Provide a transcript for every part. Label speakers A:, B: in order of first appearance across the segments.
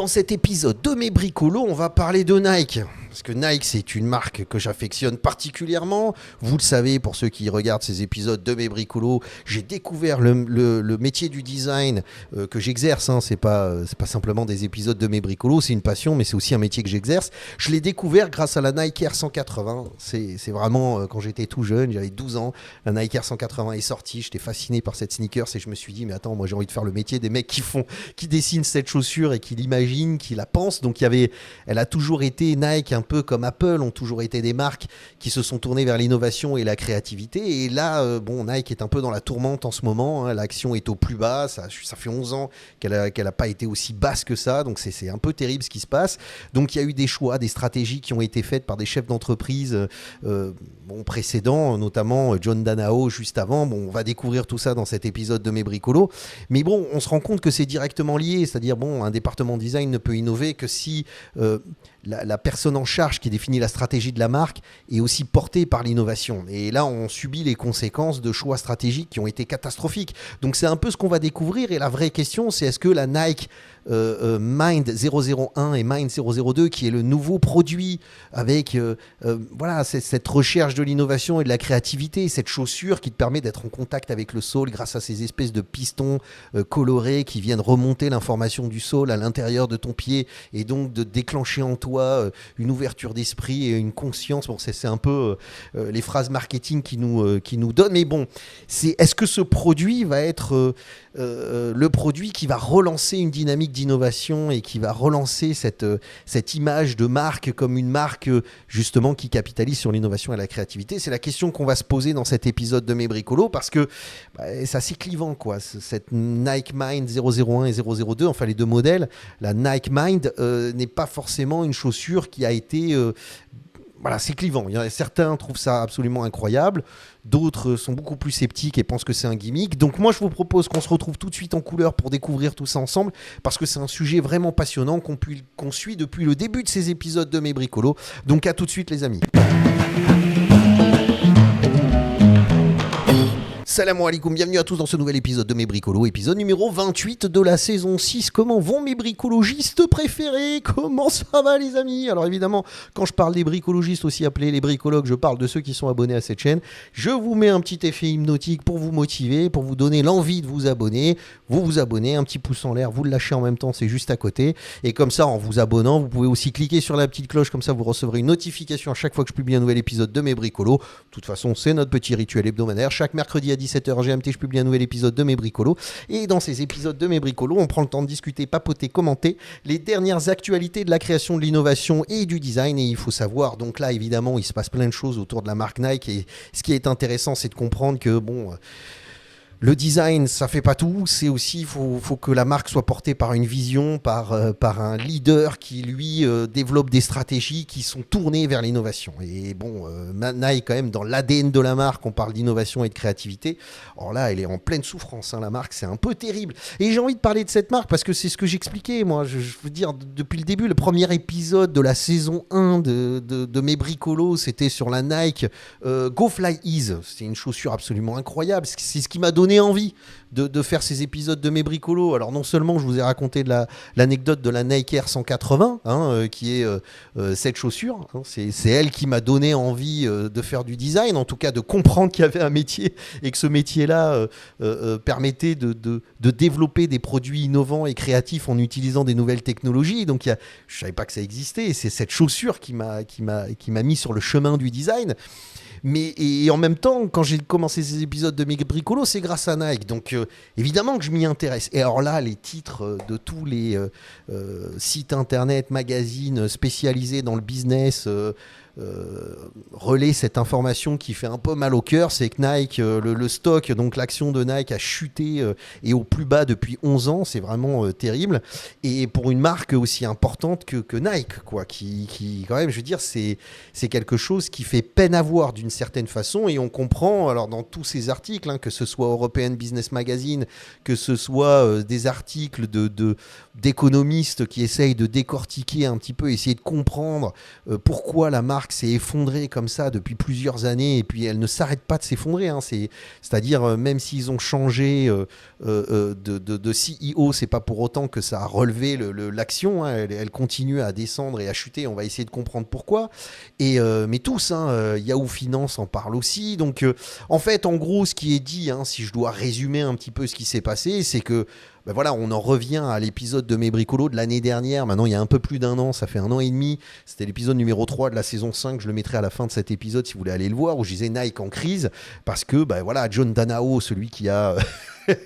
A: Dans cet épisode de Mes Bricolos, on va parler de Nike. Parce que Nike, c'est une marque que j'affectionne particulièrement. Vous le savez, pour ceux qui regardent ces épisodes de Mes Bricolos, j'ai découvert le métier du design que j'exerce. Hein. C'est pas simplement des épisodes de Mes Bricolos, c'est une passion, mais c'est aussi un métier que j'exerce. Je l'ai découvert grâce à la Nike Air 180. C'est vraiment, quand j'étais tout jeune, j'avais 12 ans, la Nike Air 180 est sortie. J'étais fasciné par cette sneakers et je me suis dit, mais attends, moi j'ai envie de faire le métier des mecs qui dessinent cette chaussure et qui l'imaginent, qui la pensent. Donc elle a toujours été Nike, un peu comme Apple, ont toujours été des marques qui se sont tournées vers l'innovation et la créativité. Et là, Nike est un peu dans la tourmente en ce moment. Hein. L'action est au plus bas. Ça fait 11 ans qu'elle a pas été aussi basse que ça. Donc c'est un peu terrible ce qui se passe. Donc il y a eu des choix, des stratégies qui ont été faites par des chefs d'entreprise précédents, notamment John Danao juste avant. On va découvrir tout ça dans cet épisode de Mes Bricolos. Mais on se rend compte que c'est directement lié. C'est-à-dire, un département design ne peut innover que si la personne en charge qui définit la stratégie de la marque est aussi portée par l'innovation. Et là, on subit les conséquences de choix stratégiques qui ont été catastrophiques. Donc c'est un peu ce qu'on va découvrir. Et la vraie question, c'est est-ce que la Nike Mind 001 et Mind 002, qui est le nouveau produit avec cette recherche de l'innovation et de la créativité, cette chaussure qui te permet d'être en contact avec le sol grâce à ces espèces de pistons colorés qui viennent remonter l'information du sol à l'intérieur de ton pied et donc de déclencher en toi une ouverture d'esprit et une conscience. C'est un peu les phrases marketing qui nous donnent. Mais est-ce que ce produit va être le produit qui va relancer une dynamique d'innovation et qui va relancer cette image de marque comme une marque justement qui capitalise sur l'innovation et la créativité? C'est la question qu'on va se poser dans cet épisode de Mes Bricolos, parce que c'est assez clivant, quoi. Cette Nike Mind 001 et 002, enfin les deux modèles, la Nike Mind n'est pas forcément une chaussure qui a été... c'est clivant. Certains trouvent ça absolument incroyable. D'autres sont beaucoup plus sceptiques et pensent que c'est un gimmick. Donc moi, je vous propose qu'on se retrouve tout de suite en couleur pour découvrir tout ça ensemble, parce que c'est un sujet vraiment passionnant qu'on suit depuis le début de ces épisodes de Mes Bricolos. Donc à tout de suite, les amis. Salam alaikum, bienvenue à tous dans ce nouvel épisode de Mes Bricolos, épisode numéro 28 de la saison 6. Comment vont mes bricologistes préférés? Comment ça va, les amis? Alors évidemment, quand je parle des bricologistes, aussi appelés les bricologues, je parle de ceux qui sont abonnés à cette chaîne. Je vous mets un petit effet hypnotique pour vous motiver, pour vous donner l'envie de vous abonner. Vous vous abonnez, un petit pouce en l'air, vous le lâchez en même temps, c'est juste à côté. Et comme ça, en vous abonnant, vous pouvez aussi cliquer sur la petite cloche, comme ça vous recevrez une notification à chaque fois que je publie un nouvel épisode de Mes Bricolos. De toute façon, c'est notre petit rituel hebdomadaire. Chaque mercredi à 17h GMT, je publie un nouvel épisode de Mes Bricolos. Et dans ces épisodes de Mes Bricolos, on prend le temps de discuter, papoter, commenter les dernières actualités de la création, de l'innovation et du design. Et il faut savoir, donc là, évidemment, il se passe plein de choses autour de la marque Nike. Et ce qui est intéressant, c'est de comprendre que, le design, ça fait pas tout. C'est aussi, faut que la marque soit portée par une vision, par un leader qui, lui, développe des stratégies qui sont tournées vers l'innovation. Et Nike, quand même, dans l'ADN de la marque, on parle d'innovation et de créativité. Alors là, elle est en pleine souffrance, hein, la marque, c'est un peu terrible. Et j'ai envie de parler de cette marque parce que c'est ce que j'expliquais, moi. Je veux dire, depuis le début, le premier épisode de la saison 1 de Mes Bricolos, c'était sur la Nike Go Fly Ease. C'était une chaussure absolument incroyable. C'est ce qui m'a donné envie de faire ces épisodes de Mes Bricolos. Alors non seulement je vous ai raconté l'anecdote de la Nike Air 180, qui est cette chaussure, hein, c'est elle qui m'a donné envie de faire du design, en tout cas de comprendre qu'il y avait un métier et que ce métier-là permettait de développer des produits innovants et créatifs en utilisant des nouvelles technologies. Donc je ne savais pas que ça existait, et c'est cette chaussure qui m'a mis sur le chemin du design. Et en même temps, quand j'ai commencé ces épisodes de Mes Bricolos, c'est grâce à Nike. Donc évidemment que je m'y intéresse. Et alors là, les titres de tous les sites internet, magazines spécialisés dans le business relaient cette information qui fait un peu mal au cœur. C'est que Nike, le stock, donc l'action de Nike a chuté et au plus bas depuis 11 ans. C'est vraiment terrible. Et pour une marque aussi importante que Nike, quoi, qui quand même, je veux dire, c'est quelque chose qui fait peine à voir d'une certaine façon. Et on comprend, alors dans tous ces articles, hein, que ce soit European Business Magazine, que ce soit des articles d'économistes qui essayent de décortiquer un petit peu, essayer de comprendre pourquoi la marque marque s'est effondrée comme ça depuis plusieurs années et puis elle ne s'arrête pas de s'effondrer. Hein. C'est-à-dire, même s'ils ont changé de CEO, c'est pas pour autant que ça a relevé l'action. Hein. Elle continue à descendre et à chuter. On va essayer de comprendre pourquoi. Mais tous, hein, Yahoo Finance en parle aussi. Donc, en fait, en gros, ce qui est dit, hein, si je dois résumer un petit peu ce qui s'est passé, c'est que ben voilà, on en revient à l'épisode de Mes Bricolos de l'année dernière. Maintenant, il y a un peu plus d'un an, ça fait 1 an et demi. C'était l'épisode numéro 3 de la saison 5. Je le mettrai à la fin de cet épisode si vous voulez aller le voir, où je disais Nike en crise. Parce que, ben voilà, John Danao, celui qui a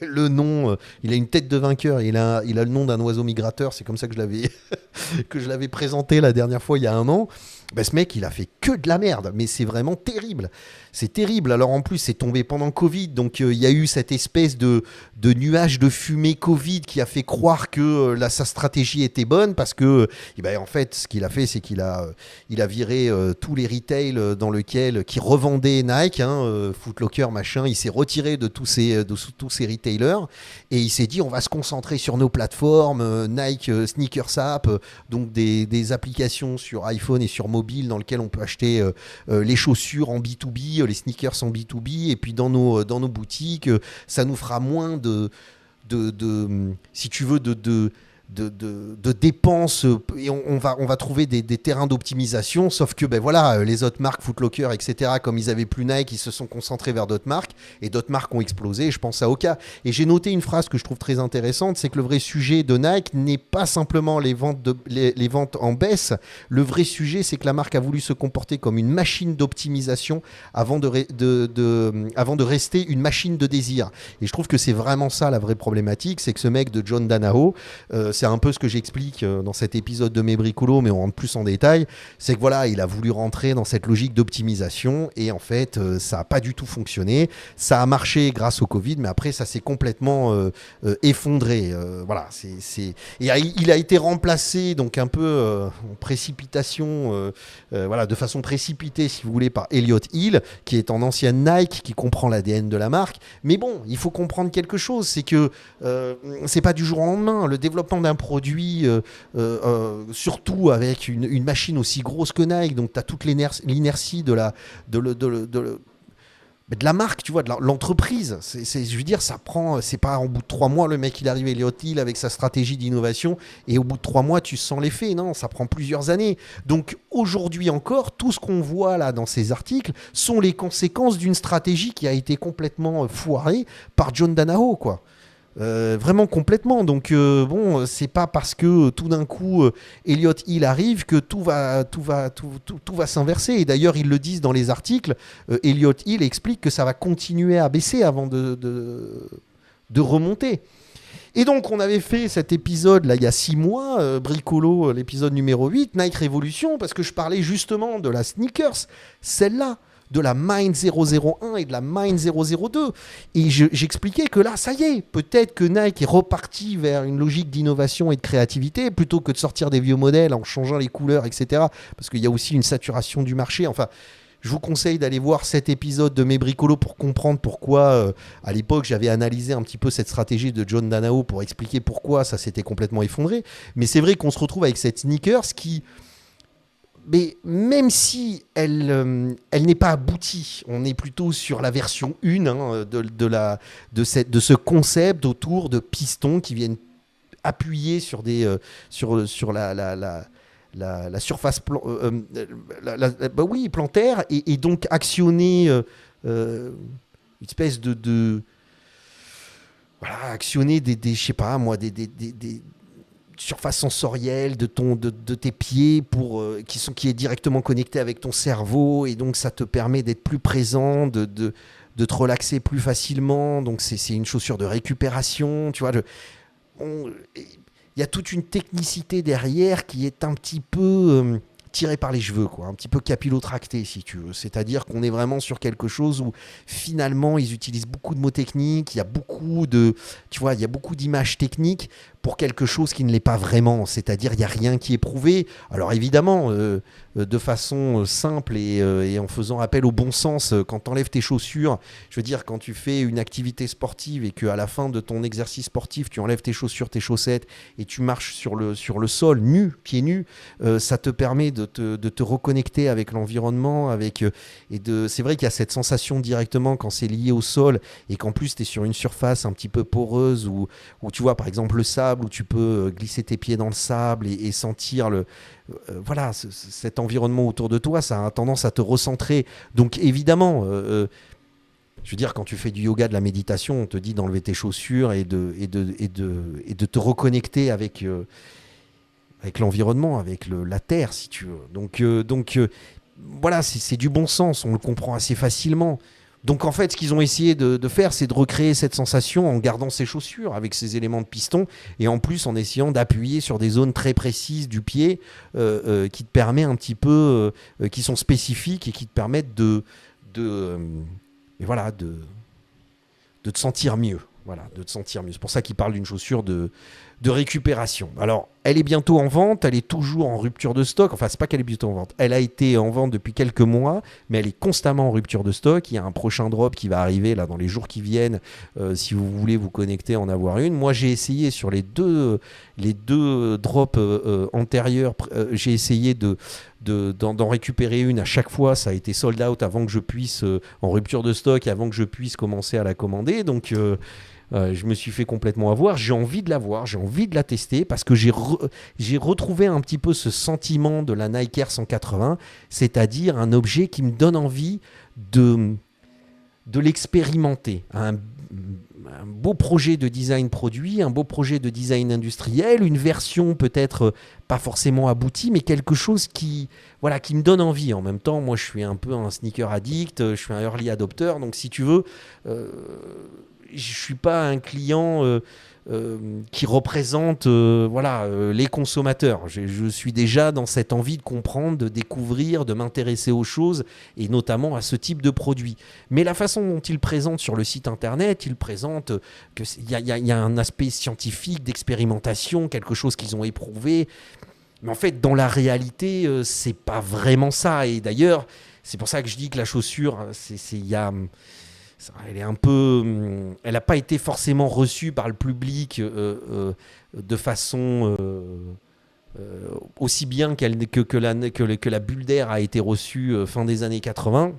A: le nom, il a une tête de vainqueur, il a le nom d'un oiseau migrateur. C'est comme ça que je l'avais présenté la dernière fois, il y a 1 an. Ben, ce mec, il a fait que de la merde. Mais c'est vraiment terrible. C'est terrible. Alors en plus, c'est tombé pendant Covid. Donc il y a eu cette espèce de nuage de fumée Covid qui a fait croire que sa stratégie était bonne parce que, ben, en fait, ce qu'il a fait, c'est qu'il a viré tous les retails qui revendaient Nike, hein, Foot Locker, machin. Il s'est retiré de tous ces retailers et il s'est dit on va se concentrer sur nos plateformes, Nike Sneakers App, donc des applications sur iPhone et sur mobile dans lesquelles on peut acheter les chaussures en B2B, les sneakers en B2B, et puis dans nos boutiques, ça nous fera moins si tu veux, de dépenses et on va trouver des terrains d'optimisation, sauf que ben voilà, les autres marques Foot Locker, etc., comme ils avaient plus Nike, ils se sont concentrés vers d'autres marques et d'autres marques ont explosé. Je pense à Oka. Et j'ai noté une phrase que je trouve très intéressante, c'est que le vrai sujet de Nike n'est pas simplement les ventes en baisse. Le vrai sujet, c'est que la marque a voulu se comporter comme une machine d'optimisation avant de rester une machine de désir. Et je trouve que c'est vraiment ça la vraie problématique, c'est que ce mec de John Danao, c'est un peu ce que j'explique dans cet épisode de Mes Bricolos, mais on rentre plus en détail. C'est que voilà, il a voulu rentrer dans cette logique d'optimisation et en fait, ça n'a pas du tout fonctionné. Ça a marché grâce au Covid, mais après, ça s'est complètement effondré. Voilà, et il a été remplacé donc un peu en précipitation, voilà, de façon précipitée, si vous voulez, par Elliott Hill, qui est en ancienne Nike, qui comprend l'ADN de la marque. Mais bon, il faut comprendre quelque chose, c'est que c'est pas du jour au lendemain. Le développement d'un produit, surtout avec une machine aussi grosse que Nike, donc tu as toute l'inertie de la marque, tu vois, de l'entreprise. Je veux dire, ça prend, c'est pas en bout de 3 mois, le mec il arrive, Elliott Hill, avec sa stratégie d'innovation, et au bout de 3 mois, tu sens l'effet. Non, ça prend plusieurs années. Donc aujourd'hui encore, tout ce qu'on voit là dans ces articles sont les conséquences d'une stratégie qui a été complètement foirée par John Danao, quoi. Vraiment complètement. Donc bon, c'est pas parce que tout d'un coup Elliott Hill arrive que tout va s'inverser. Et d'ailleurs, ils le disent dans les articles. Elliott Hill explique que ça va continuer à baisser avant de remonter. Et donc, on avait fait cet épisode là il y a 6 mois, Bricolo, l'épisode numéro 8, Nike Révolution, parce que je parlais justement de la sneakers, celle-là, de la Mind 001 et de la Mind 002. Et j'expliquais que là, ça y est, peut-être que Nike est reparti vers une logique d'innovation et de créativité, plutôt que de sortir des vieux modèles en changeant les couleurs, etc. Parce qu'il y a aussi une saturation du marché. Enfin, je vous conseille d'aller voir cet épisode de Mes Bricolos pour comprendre pourquoi, à l'époque, j'avais analysé un petit peu cette stratégie de John Danao pour expliquer pourquoi ça s'était complètement effondré. Mais c'est vrai qu'on se retrouve avec cette sneakers qui... Mais même si elle n'est pas aboutie, on est plutôt sur la version 1 hein, de ce concept autour de pistons qui viennent appuyer sur la surface plantaire et donc actionner une espèce actionner des je sais pas moi, des surface sensorielle de tes pieds qui est directement connecté avec ton cerveau, et donc ça te permet d'être plus présent, de te relaxer plus facilement. Donc c'est une chaussure de récupération, tu vois. Il y a toute une technicité derrière qui est un petit peu tirée par les cheveux, quoi, un petit peu capillotractée, si tu veux. C'est-à-dire qu'on est vraiment sur quelque chose où finalement ils utilisent beaucoup de mots techniques, il y a beaucoup d'images techniques pour quelque chose qui ne l'est pas vraiment, c'est-à-dire il n'y a rien qui est prouvé. Alors évidemment, de façon simple et en faisant appel au bon sens, quand tu enlèves tes chaussures, je veux dire, quand tu fais une activité sportive et qu'à la fin de ton exercice sportif, tu enlèves tes chaussures, tes chaussettes et tu marches sur le sol nu, pieds nus, ça te permet de te reconnecter avec l'environnement, c'est vrai qu'il y a cette sensation directement quand c'est lié au sol et qu'en plus tu es sur une surface un petit peu poreuse où tu vois par exemple le sable, où tu peux glisser tes pieds dans le sable et sentir cet environnement autour de toi, ça a tendance à te recentrer. Donc évidemment, je veux dire, quand tu fais du yoga, de la méditation, on te dit d'enlever tes chaussures et de te reconnecter avec l'environnement, avec la terre, si tu veux. Donc, voilà, c'est du bon sens, on le comprend assez facilement. Donc en fait, ce qu'ils ont essayé de faire, c'est de recréer cette sensation en gardant ses chaussures avec ces éléments de piston et en plus en essayant d'appuyer sur des zones très précises du pied qui te permet un petit peu, qui sont spécifiques et qui te permettent de te sentir mieux. Voilà, de te sentir mieux. C'est pour ça qu'ils parlent d'une chaussure de récupération. Alors, elle est bientôt en vente, elle est toujours en rupture de stock. Enfin, c'est pas qu'elle est bientôt en vente. Elle a été en vente depuis quelques mois, mais elle est constamment en rupture de stock. Il y a un prochain drop qui va arriver là dans les jours qui viennent. Si vous voulez vous connecter, en avoir une. Moi, j'ai essayé sur les deux drops antérieurs. J'ai essayé d'en récupérer une à chaque fois. Ça a été sold out avant que je puisse en rupture de stock, avant que je puisse commencer à la commander. Donc je me suis fait complètement avoir. J'ai envie de la voir, j'ai envie de la tester parce que j'ai retrouvé un petit peu ce sentiment de la Nike Air 180, c'est-à-dire un objet qui me donne envie de l'expérimenter. Un beau projet de design produit, un beau projet de design industriel, une version peut-être pas forcément aboutie, mais quelque chose qui me donne envie. En même temps, moi je suis un peu un sneaker addict, je suis un early adopter, donc si tu veux, je suis pas un client qui représente les consommateurs. Je suis déjà dans cette envie de comprendre, de découvrir, de m'intéresser aux choses et notamment à ce type de produit. Mais la façon dont il présente sur le site internet, il présente qu'il y a un aspect scientifique, d'expérimentation, quelque chose qu'ils ont éprouvé. Mais en fait, dans la réalité, c'est pas vraiment ça. Et d'ailleurs, c'est pour ça que je dis que la chaussure, elle n'a pas été forcément reçue par le public de façon aussi bien que la bulle d'air a été reçue fin des années 80.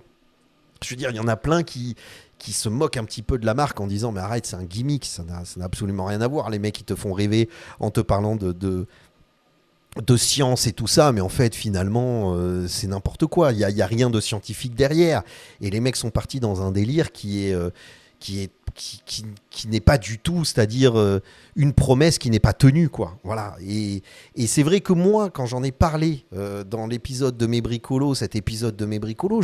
A: Je veux dire, il y en a plein qui se moquent un petit peu de la marque en disant mais arrête, c'est un gimmick, ça n'a absolument rien à voir. Les mecs, ils te font rêver en te parlant de science et tout ça, mais en fait finalement c'est n'importe quoi, il y a rien de scientifique derrière et les mecs sont partis dans un délire qui n'est pas du tout, c'est-à-dire une promesse qui n'est pas tenue, quoi. Voilà. Et c'est vrai que moi, quand j'en ai parlé dans l'épisode de Mes Bricolos, cet épisode de Mes Bricolos,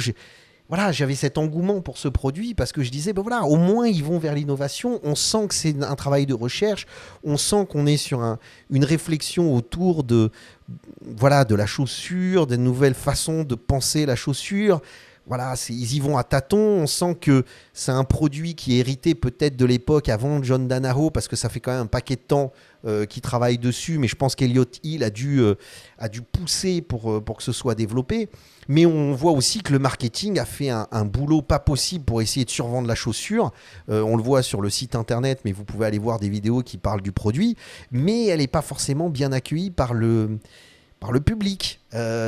A: j'avais cet engouement pour ce produit parce que je disais, au moins ils vont vers l'innovation. On sent que c'est un travail de recherche. On sent qu'on est sur une réflexion autour de la chaussure, des nouvelles façons de penser la chaussure. Voilà, ils y vont à tâtons. On sent que c'est un produit qui est hérité peut-être de l'époque avant John Danaher parce que ça fait quand même un paquet de temps qu'il travaille dessus. Mais je pense qu'Elliott Hill a dû pousser pour que ce soit développé. Mais on voit aussi que le marketing a fait un boulot pas possible pour essayer de survendre la chaussure. On le voit sur le site internet, mais vous pouvez aller voir des vidéos qui parlent du produit. Mais elle n'est pas forcément bien accueillie par le public.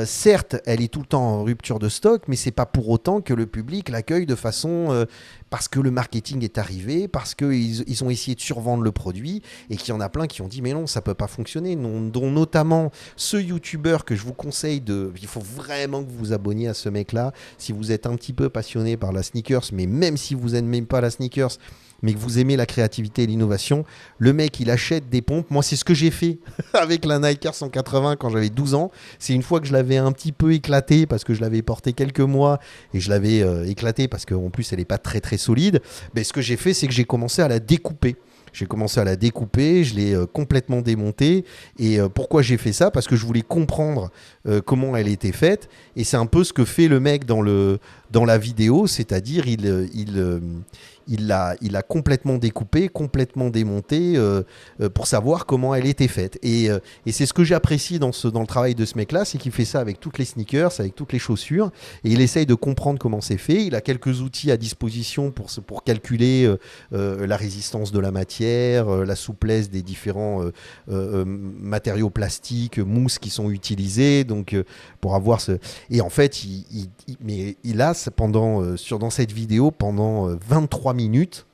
A: Certes, elle est tout le temps en rupture de stock, mais c'est pas pour autant que le public l'accueille de façon parce que le marketing est arrivé, parce qu'ils ont essayé de survendre le produit et qu'il y en a plein qui ont dit mais non, ça peut pas fonctionner. Dont notamment ce youtubeur que je vous conseille il faut vraiment que vous vous abonniez à ce mec-là si vous êtes un petit peu passionné par la sneakers, mais même si vous n'aimez pas la sneakers, mais que vous aimez la créativité et l'innovation, le mec, il achète des pompes. Moi, c'est ce que j'ai fait avec la Nike Air 180 quand j'avais 12 ans. C'est une fois que je l'avais un petit peu éclatée parce que je l'avais portée quelques mois et je l'avais éclatée parce qu'en plus, elle n'est pas très, très solide. Mais ce que j'ai fait, c'est que j'ai commencé à la découper. Je l'ai complètement démontée. Et pourquoi j'ai fait ça ? Parce que je voulais comprendre comment elle était faite. Et c'est un peu ce que fait le mec dans le dans la vidéo, c'est-à-dire il l'a complètement découpé, complètement démonté pour savoir comment elle était faite. Et c'est ce que j'apprécie dans le travail de ce mec-là, c'est qu'il fait ça avec toutes les sneakers, avec toutes les chaussures, et il essaye de comprendre comment c'est fait. Il a quelques outils à disposition pour calculer la résistance de la matière, la souplesse des différents matériaux plastiques, mousses qui sont utilisés, donc pour avoir ce... Et en fait, il a dans cette vidéo pendant 23 minutes,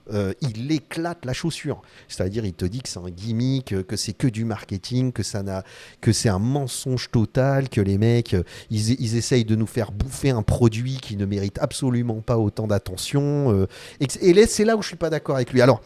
A: il éclate la chaussure. C'est-à-dire, il te dit que c'est un gimmick, que c'est que du marketing, que c'est un mensonge total, que les mecs, ils essayent de nous faire bouffer un produit qui ne mérite absolument pas autant d'attention. Et là, c'est là où je suis pas d'accord avec lui. Alors,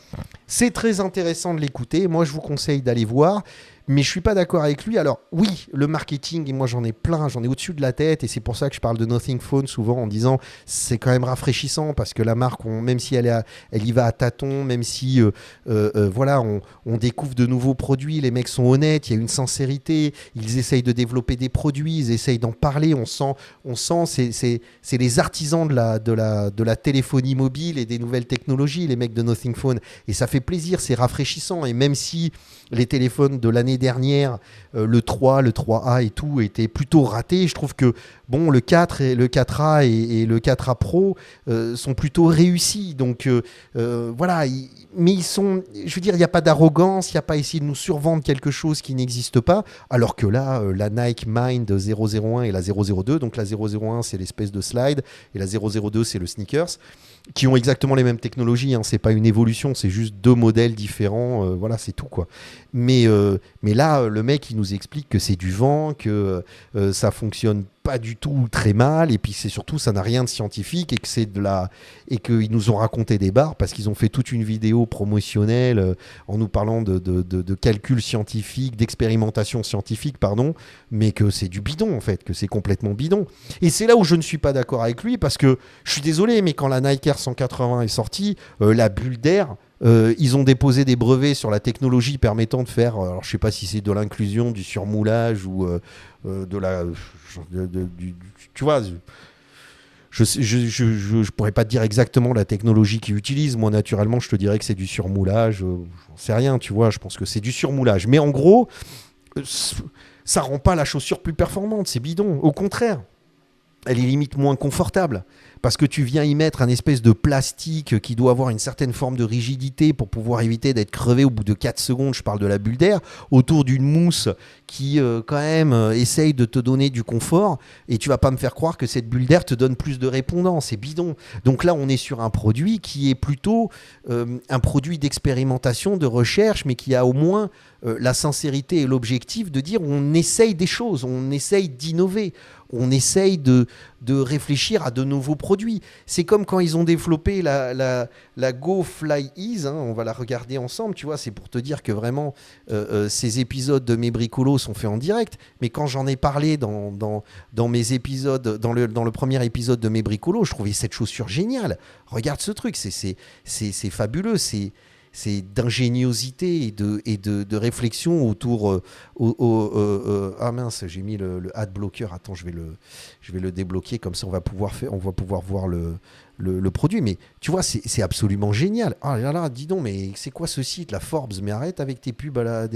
A: c'est très intéressant de l'écouter. Moi, je vous conseille d'aller voir. Mais je suis pas d'accord avec lui. Alors oui, le marketing, et moi j'en ai plein, j'en ai au-dessus de la tête, et c'est pour ça que je parle de Nothing Phone souvent en disant c'est quand même rafraîchissant parce que la marque, même si elle y va à tâtons, même si voilà, on découvre de nouveaux produits, les mecs sont honnêtes, il y a une sincérité, ils essayent de développer des produits, ils essayent d'en parler, on sent c'est les artisans de la téléphonie mobile et des nouvelles technologies, les mecs de Nothing Phone, et ça fait plaisir, c'est rafraîchissant. Et même si les téléphones de l'année dernière, le 3, le 3A et tout, étaient plutôt ratés, je trouve que bon, le 4 et le 4A et le 4A Pro sont plutôt réussis. Donc voilà, mais ils sont, je veux dire, il n'y a pas d'arrogance, il n'y a pas essayé de nous survendre quelque chose qui n'existe pas, alors que là, la Nike Mind 001 et la 002, donc la 001 c'est l'espèce de slide et la 002 c'est le sneakers, qui ont exactement les mêmes technologies, hein. C'est pas une évolution, c'est juste deux modèles différents, voilà, c'est tout quoi. Mais là, le mec il nous explique que c'est du vent, que ça fonctionne pas du tout très mal, et puis c'est surtout ça n'a rien de scientifique, et que c'est et qu'ils nous ont raconté des barres parce qu'ils ont fait toute une vidéo promotionnelle en nous parlant de calculs scientifiques, d'expérimentation scientifique, pardon, mais que c'est du bidon en fait, que c'est complètement bidon. Et c'est là où je ne suis pas d'accord avec lui, parce que je suis désolé, mais quand la Nike Air 180 est sortie, la bulle d'air, ils ont déposé des brevets sur la technologie permettant de faire, alors je sais pas si c'est de l'inclusion, du surmoulage ou de la, tu vois, je pourrais pas te dire exactement la technologie qu'ils utilisent. Moi, naturellement, je te dirais que c'est du surmoulage. J'en sais rien, tu vois. Je pense que c'est du surmoulage. Mais en gros, ça rend pas la chaussure plus performante. C'est bidon. Au contraire, elle est limite moins confortable. Parce que tu viens y mettre un espèce de plastique qui doit avoir une certaine forme de rigidité pour pouvoir éviter d'être crevé au bout de 4 secondes, je parle de la bulle d'air, autour d'une mousse qui quand même essaye de te donner du confort, et tu vas pas me faire croire que cette bulle d'air te donne plus de répondants, c'est bidon. Donc là on est sur un produit qui est plutôt un produit d'expérimentation, de recherche, mais qui a au moins la sincérité et l'objectif de dire on essaye des choses, on essaye d'innover, on essaye de réfléchir à de nouveaux produits. C'est comme quand ils ont développé la Go Fly Ease, hein, on va la regarder ensemble, tu vois, c'est pour te dire que vraiment ces épisodes de mes bricolos sont faits en direct, mais quand j'en ai parlé dans mes épisodes, dans le premier épisode de mes bricolos, je trouvais cette chaussure géniale. Regarde ce truc, c'est fabuleux, c'est d'ingéniosité et de réflexion autour ah mince, j'ai mis le ad blocker, attends, je vais le débloquer, comme ça on va pouvoir voir le produit. Mais tu vois, c'est absolument génial. Ah là là, dis donc, mais c'est quoi ce site, la Forbes? Mais arrête avec tes pubs là,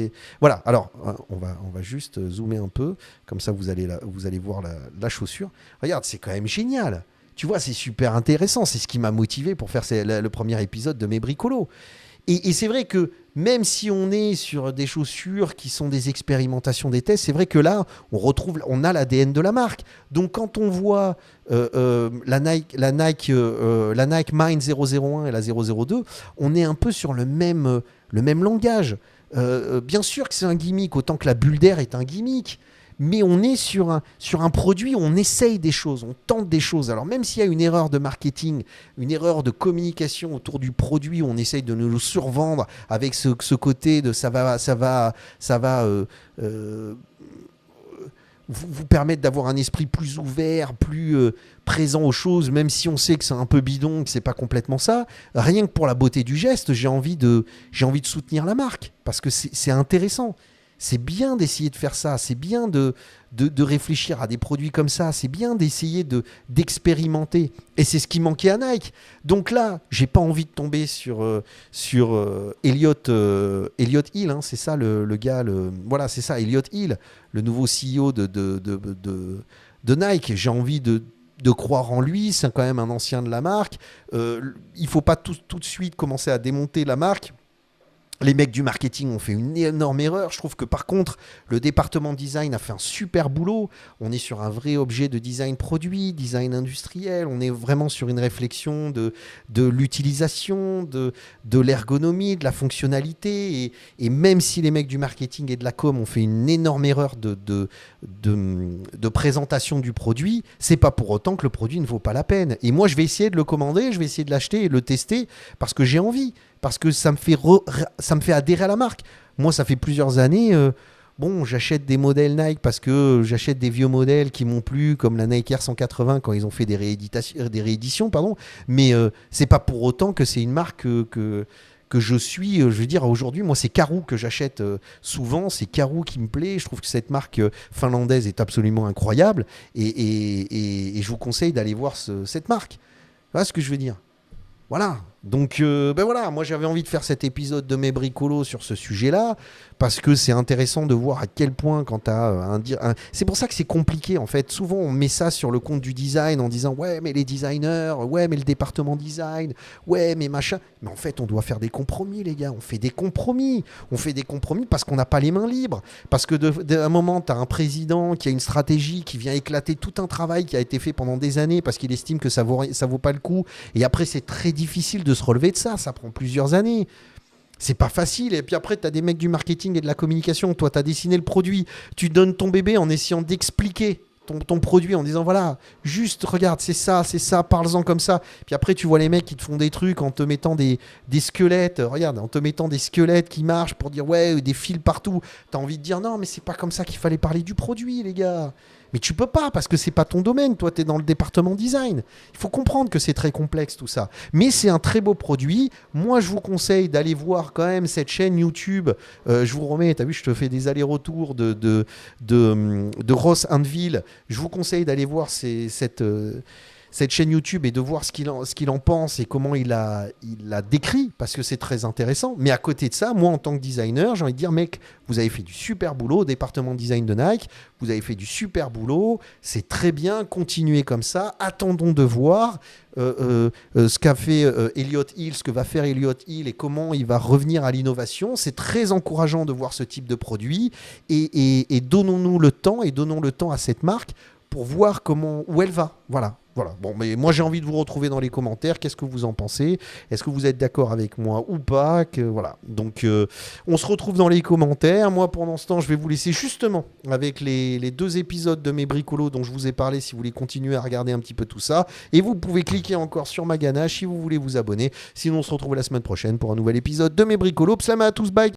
A: voilà, alors on va juste zoomer un peu, comme ça vous allez voir la chaussure. Regarde, c'est quand même génial. Tu vois, c'est super intéressant, c'est ce qui m'a motivé pour faire le premier épisode de mes bricolos. Et c'est vrai que même si on est sur des chaussures qui sont des expérimentations, des tests, c'est vrai que là, on a l'ADN de la marque. Donc quand on voit la Nike Mind 001 et la 002, on est un peu sur le même langage. Bien sûr que c'est un gimmick, autant que la bulle d'air est un gimmick. Mais on est sur un produit où on essaye des choses, on tente des choses. Alors même s'il y a une erreur de marketing, une erreur de communication autour du produit, où on essaye de nous le survendre avec ce côté de ça va vous permettre d'avoir un esprit plus ouvert, plus présent aux choses, même si on sait que c'est un peu bidon, que c'est pas complètement ça. Rien que pour la beauté du geste, j'ai envie de soutenir la marque, parce que c'est intéressant. C'est bien d'essayer de faire ça, c'est bien de réfléchir à des produits comme ça, c'est bien d'essayer d'expérimenter. Et c'est ce qui manquait à Nike. Donc là, j'ai pas envie de tomber sur Elliott Hill, hein, c'est ça le gars, voilà, c'est ça, Elliott Hill, le nouveau CEO de Nike. J'ai envie de croire en lui, c'est quand même un ancien de la marque. Il faut pas tout de suite commencer à démonter la marque. Les mecs du marketing ont fait une énorme erreur. Je trouve que par contre, le département design a fait un super boulot. On est sur un vrai objet de design produit, design industriel. On est vraiment sur une réflexion de l'utilisation, de l'ergonomie, de la fonctionnalité. Et même si les mecs du marketing et de la com ont fait une énorme erreur de présentation du produit, c'est pas pour autant que le produit ne vaut pas la peine. Et moi, je vais essayer de le commander, je vais essayer de l'acheter et de le tester parce que j'ai envie. Parce que ça me fait adhérer à la marque. Moi, ça fait plusieurs années, bon, j'achète des modèles Nike parce que j'achète des vieux modèles qui m'ont plu, comme la Nike Air 180 quand ils ont fait des rééditions, pardon. Mais c'est pas pour autant que c'est une marque que je suis. Je veux dire, aujourd'hui, moi, c'est Karoo que j'achète souvent. C'est Karoo qui me plaît. Je trouve que cette marque finlandaise est absolument incroyable. Et je vous conseille d'aller voir cette marque. Voilà ce que je veux dire. Voilà, donc ben voilà, moi j'avais envie de faire cet épisode de mes bricolos sur ce sujet-là, parce que c'est intéressant de voir à quel point quand tu as C'est pour ça que c'est compliqué en fait, souvent on met ça sur le compte du design en disant ouais mais les designers, ouais mais le département design, ouais mais machin, mais en fait on doit faire des compromis les gars, on fait des compromis parce qu'on n'a pas les mains libres, parce que d'un moment tu as un président qui a une stratégie qui vient éclater tout un travail qui a été fait pendant des années parce qu'il estime que ça vaut pas le coup, et après c'est très difficile de se relever de ça prend plusieurs années. C'est pas facile. Et puis après, tu as des mecs du marketing et de la communication. Toi, tu as dessiné le produit. Tu donnes ton bébé en essayant d'expliquer ton produit en disant voilà, juste regarde, c'est ça, parle-en comme ça. Puis après, tu vois les mecs qui te font des trucs en te mettant des squelettes. Regarde, en te mettant des squelettes qui marchent pour dire ouais, des fils partout. Tu as envie de dire non, mais c'est pas comme ça qu'il fallait parler du produit, les gars. Mais tu peux pas parce que c'est pas ton domaine. Toi, tu es dans le département design. Il faut comprendre que c'est très complexe tout ça. Mais c'est un très beau produit. Moi, je vous conseille d'aller voir quand même cette chaîne YouTube. Je vous remets, tu as vu, je te fais des allers-retours de Ross Anvil. Je vous conseille d'aller voir cette chaîne YouTube et de voir ce qu'il en pense et comment il l'a décrit, parce que c'est très intéressant. Mais à côté de ça, moi, en tant que designer, j'ai envie de dire, mec, vous avez fait du super boulot au département design de Nike, vous avez fait du super boulot, c'est très bien, continuez comme ça, attendons de voir ce qu'a fait Elliott Hill, ce que va faire Elliott Hill et comment il va revenir à l'innovation. C'est très encourageant de voir ce type de produit et donnons-nous le temps et donnons le temps à cette marque pour voir où elle va. Voilà. Bon, mais moi j'ai envie de vous retrouver dans les commentaires. Qu'est-ce que vous en pensez? Est-ce que vous êtes d'accord avec moi ou pas? Voilà. Donc on se retrouve dans les commentaires. Moi pendant ce temps, je vais vous laisser justement avec les 2 épisodes de mes bricolos dont je vous ai parlé si vous voulez continuer à regarder un petit peu tout ça. Et vous pouvez cliquer encore sur ma ganache si vous voulez vous abonner. Sinon on se retrouve la semaine prochaine pour un nouvel épisode de mes bricolos. Salam à tous, bye.